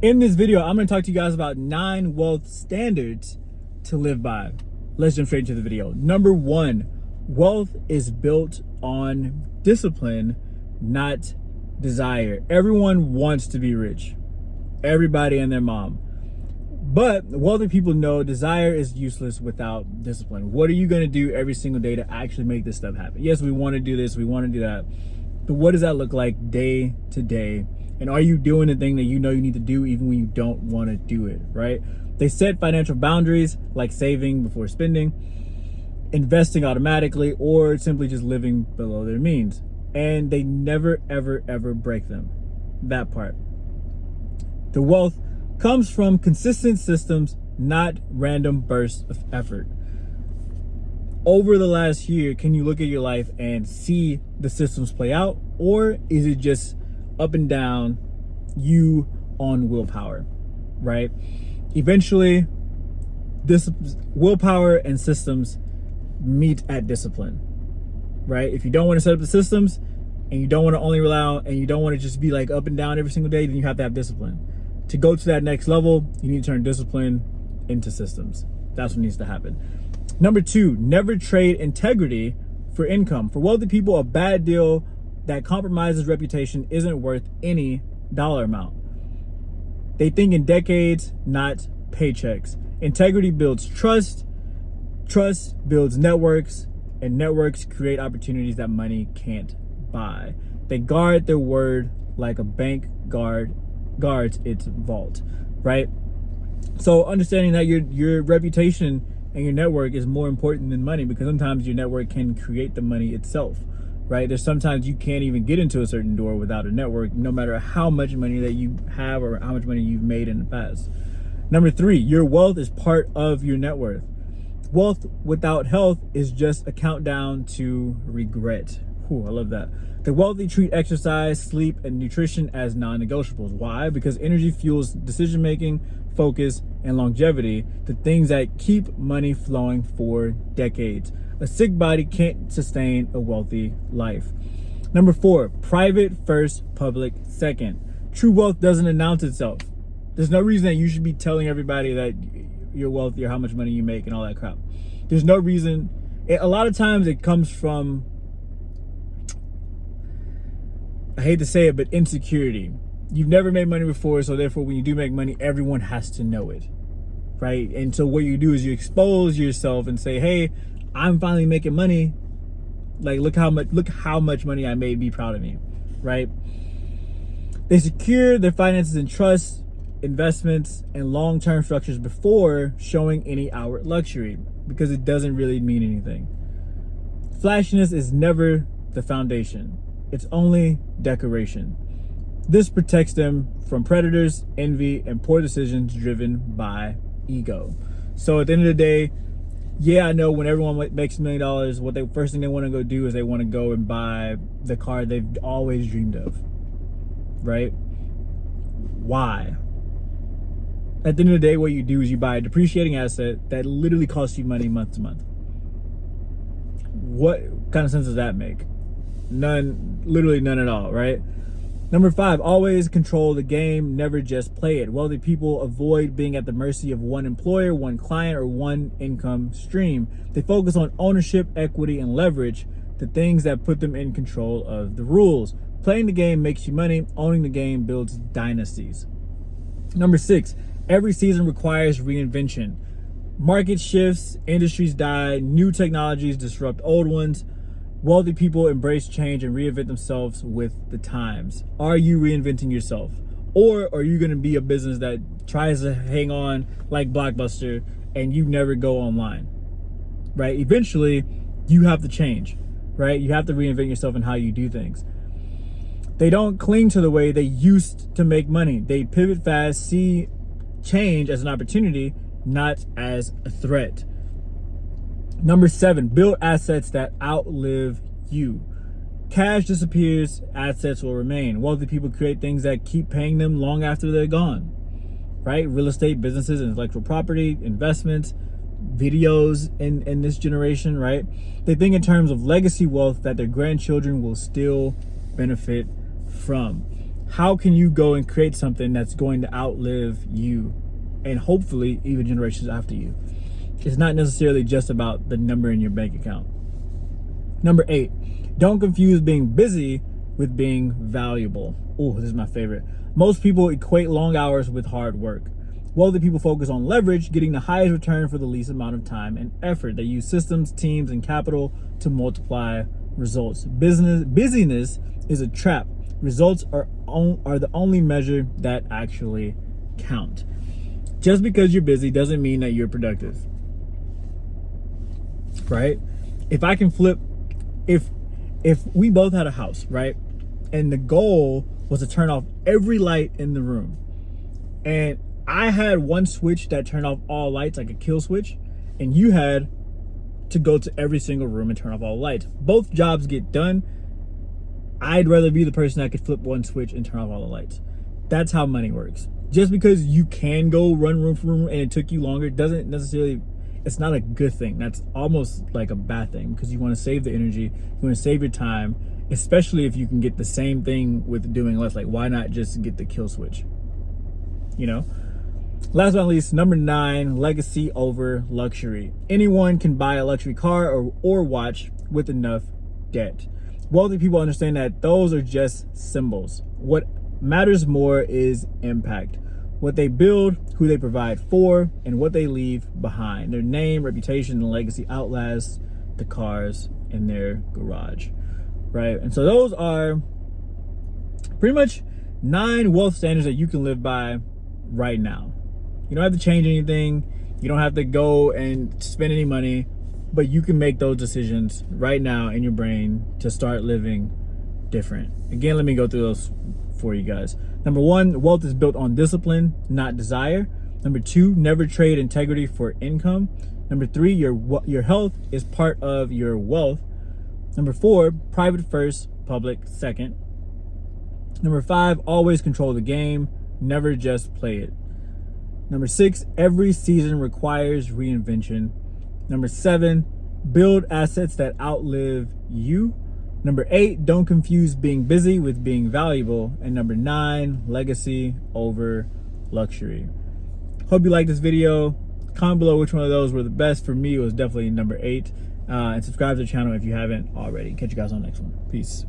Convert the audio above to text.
In this video, I'm going to talk to you guys about 9 wealth standards to live by. Let's jump straight into the video. Number 1, wealth is built on discipline, not desire. Everyone wants to be rich. Everybody and their mom. But wealthy people know desire is useless without discipline. What are you going to do every single day to actually make this stuff happen? Yes, we want to do this, we want to do that. But what does that look like day to day? And are you doing the thing that you know you need to do even when you don't want to do it, right? They set financial boundaries like saving before spending, investing automatically, or simply just living below their means. And they never, ever, ever break them. That part. The wealth comes from consistent systems, not random bursts of effort. Over the last year, can you look at your life and see the systems play out? Or is it just up and down, you on willpower, right? Eventually, this willpower and systems meet at discipline, right? If you don't want to set up the systems and you don't want to only rely on, and you don't want to just be like up and down every single day, then you have to have discipline. To go to that next level, you need to turn discipline into systems. That's what needs to happen. Number 2, never trade integrity for income. For wealthy people, a bad deal that compromises reputation isn't worth any dollar amount. They think in decades, not paychecks. Integrity builds trust, trust builds networks, and networks create opportunities that money can't buy. They guard their word like a bank guards its vault, right? So understanding that your reputation and your network is more important than money, because sometimes your network can create the money itself, right? There's sometimes you can't even get into a certain door without a network, no matter how much money that you have or how much money you've made in the past. Number 3, your wealth is part of your net worth. Wealth without health is just a countdown to regret. Ooh, I love that. The wealthy treat exercise, sleep, and nutrition as non-negotiables. Why? Because energy fuels decision-making, focus, and longevity, the things that keep money flowing for decades. A sick body can't sustain a wealthy life. Number 4, private first, public second. True wealth doesn't announce itself. There's no reason that you should be telling everybody that you're wealthy or how much money you make and all that crap. There's no reason. A lot of times it comes from, I hate to say it, but insecurity. You've never made money before, so therefore when you do make money, everyone has to know it, right? And so what you do is you expose yourself and say, hey, I'm finally making money. Like, look how much money I made, be proud of me, right? They secure their finances in trust, investments, and long-term structures before showing any outward luxury, because it doesn't really mean anything. Flashiness is never the foundation. It's only decoration. This protects them from predators, envy, and poor decisions driven by ego. So at the end of the day, yeah, I know when everyone makes $1 million, what they first thing they want to go do is they want to go and buy the car they've always dreamed of, right? Why? At the end of the day, what you do is you buy a depreciating asset that literally costs you money month to month. What kind of sense does that make? None, literally none at all, right? Number 5, always control the game, never just play it. Wealthy people avoid being at the mercy of one employer, one client, or one income stream. They focus on ownership, equity, and leverage, the things that put them in control of the rules. Playing the game makes you money, owning the game builds dynasties. Number 6, every season requires reinvention. Market shifts, industries die, new technologies disrupt old ones. Wealthy people embrace change and reinvent themselves with the times. Are you reinventing yourself? Or are you going to be a business that tries to hang on like Blockbuster and you never go online, right? Eventually, you have to change, right? You have to reinvent yourself in how you do things. They don't cling to the way they used to make money. They pivot fast, see change as an opportunity, not as a threat. Number 7, build assets that outlive you. Cash disappears, assets will remain. Wealthy people create things that keep paying them long after they're gone, right? Real estate, businesses, intellectual property, investments, videos in this generation, right? They think in terms of legacy wealth that their grandchildren will still benefit from. how can you go and create something that's going to outlive you and hopefully even generations after you? It's not necessarily just about the number in your bank account. Number 8, don't confuse being busy with being valuable. Oh, this is my favorite. Most people equate long hours with hard work. Wealthy people focus on leverage, getting the highest return for the least amount of time and effort. They use systems, teams, and capital to multiply results. Busyness is a trap. Results are the only measure that actually count. Just because you're busy doesn't mean that you're productive, right? If I can flip, if we both had a house, right, and the goal was to turn off every light in the room, and I had one switch that turned off all lights, like a kill switch, and you had to go to every single room and turn off all lights. Both jobs get done. I'd rather be the person that could flip one switch and turn off all the lights. That's how money works. Just because you can go run room for room and it took you longer doesn't necessarily, it's not a good thing. That's almost like a bad thing, because you want to save the energy, you want to save your time, especially if you can get the same thing with doing less. Like, why not just get the kill switch? You know? Last but not least, number 9, legacy over luxury. Anyone can buy a luxury car or watch with enough debt. Wealthy people understand that those are just symbols. What matters more is impact. What they build, who they provide for, and what they leave behind. Their name, reputation, and legacy outlast the cars in their garage, right? And so those are pretty much 9 wealth standards that you can live by right now. You don't have to change anything. You don't have to go and spend any money, but you can make those decisions right now in your brain to start living different. Again, let me go through those for you guys. Number 1, wealth is built on discipline, not desire. Number 2, never trade integrity for income. Number 3, your health is part of your wealth. Number 4, private first, public second. Number 5, always control the game, never just play it. Number 6, every season requires reinvention. Number 7, build assets that outlive you. Number 8, don't confuse being busy with being valuable. And number 9, legacy over luxury. Hope you liked this video. Comment below which one of those were the best. For me, it was definitely number 8. And subscribe to the channel if you haven't already. Catch you guys on the next one. Peace.